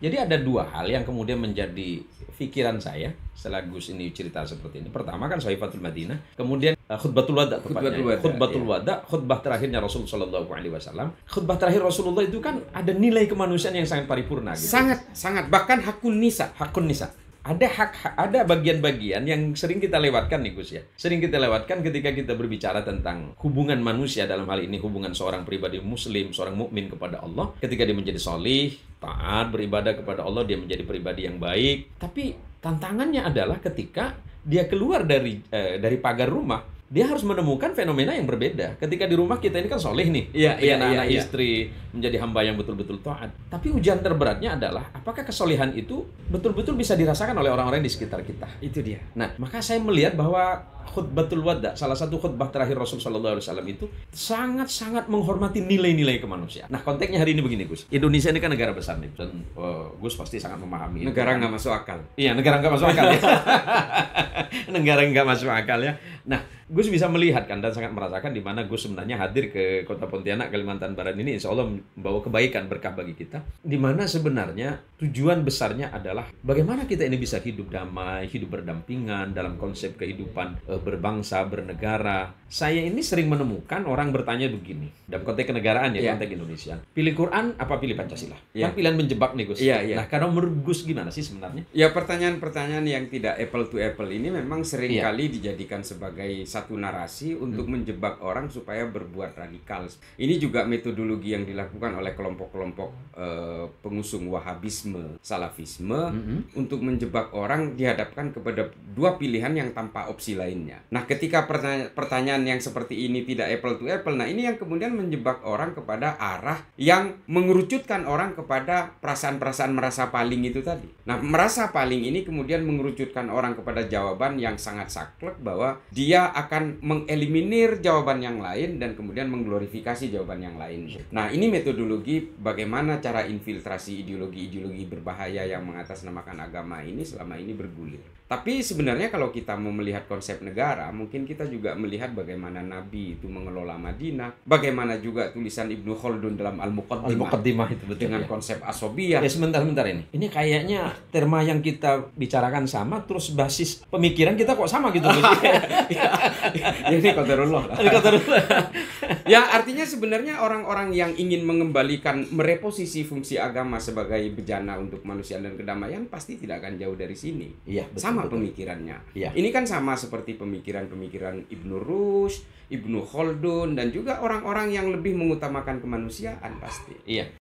Jadi ada dua hal yang kemudian menjadi pikiran saya setelah Gus ini cerita seperti ini. Pertama kan Shaifatul Madinah, kemudian khutbatul wada tepatnya. Khutbatul wada, khutbah terakhirnya Rasul Shallallahu Alaihi Wasallam. Khutbah terakhir Rasulullah itu kan ada nilai kemanusiaan yang sangat paripurna. Gitu. Sangat, bahkan hakun nisa. Hakun nisa. Ada bagian-bagian yang sering kita lewatkan nih Gus ya. Sering kita lewatkan ketika kita berbicara tentang hubungan manusia, dalam hal ini hubungan seorang pribadi muslim, seorang mukmin kepada Allah. Ketika dia menjadi sholih, taat, beribadah kepada Allah, dia menjadi pribadi yang baik. Tapi tantangannya adalah ketika dia keluar dari pagar rumah, dia harus menemukan fenomena yang berbeda. Ketika di rumah kita ini kan soleh nih, dengan anak istri, menjadi hamba yang betul-betul taat. Tapi ujian terberatnya adalah apakah kesolehan itu betul-betul bisa dirasakan oleh orang-orang di sekitar kita. Itu dia. Nah, maka saya melihat bahwa khutbatul wada, salah satu khutbah terakhir Rasul Sallallahu Alaihi Wasallam itu sangat-sangat menghormati nilai-nilai kemanusiaan. Nah, konteksnya hari ini begini Gus. Indonesia ini kan negara besar nih, dan Gus pasti sangat memahami. Negara nggak masuk akal. Iya, negara nggak masuk akal ya. Negara nggak masuk akal ya. Nah, Gus bisa melihat kan dan sangat merasakan di mana Gus sebenarnya hadir ke Kota Pontianak, Kalimantan Barat ini, insya Allah membawa kebaikan, berkah bagi kita. Di mana sebenarnya tujuan besarnya adalah bagaimana kita ini bisa hidup damai, hidup berdampingan dalam konsep kehidupan berbangsa, bernegara. Saya ini sering menemukan orang bertanya begini, dalam konteks kenegaraan ya, konteks Indonesia. Pilih Quran apa pilih Pancasila? Kan pilihan menjebak nih Gus. Nah, karena menurut Gus gimana sih sebenarnya? Ya, pertanyaan-pertanyaan yang tidak apple to apple ini memang sering kali dijadikan sebagai satu narasi untuk menjebak orang supaya berbuat radikal. Ini juga metodologi yang dilakukan oleh kelompok-kelompok pengusung Wahabisme, Salafisme untuk menjebak orang dihadapkan kepada dua pilihan yang tanpa opsi lainnya. Nah, ketika pertanyaan yang seperti ini tidak apple to apple, nah ini yang kemudian menjebak orang kepada arah yang mengerucutkan orang kepada perasaan-perasaan merasa paling itu tadi. Nah, merasa paling ini kemudian mengerucutkan orang kepada jawaban yang sangat saklek bahwa dia akan mengeliminir jawaban yang lain dan kemudian mengglorifikasi jawaban yang lain. Nah, ini metodologi bagaimana cara infiltrasi ideologi-ideologi berbahaya yang mengatasnamakan agama ini selama ini bergulir. Tapi sebenarnya kalau kita mau melihat konsep negara, mungkin kita juga melihat bagaimana Nabi itu mengelola Madinah, bagaimana juga tulisan Ibnu Khaldun dalam Al-Muqaddimah itu betul, dengan konsep asobiyah. Ya, sebentar ini. Ini kayaknya terma yang kita bicarakan sama, terus basis pemikiran kita kok sama gitu. Ini qadarullah. Ya, artinya sebenarnya orang-orang yang ingin mengembalikan, mereposisi fungsi agama sebagai bejana untuk kemanusiaan dan kedamaian pasti tidak akan jauh dari sini. Iya, betul, sama pemikirannya. Ya. Ini kan sama seperti pemikiran-pemikiran Ibnu Rushd, Ibnu Khaldun, dan juga orang-orang yang lebih mengutamakan kemanusiaan pasti. Iya.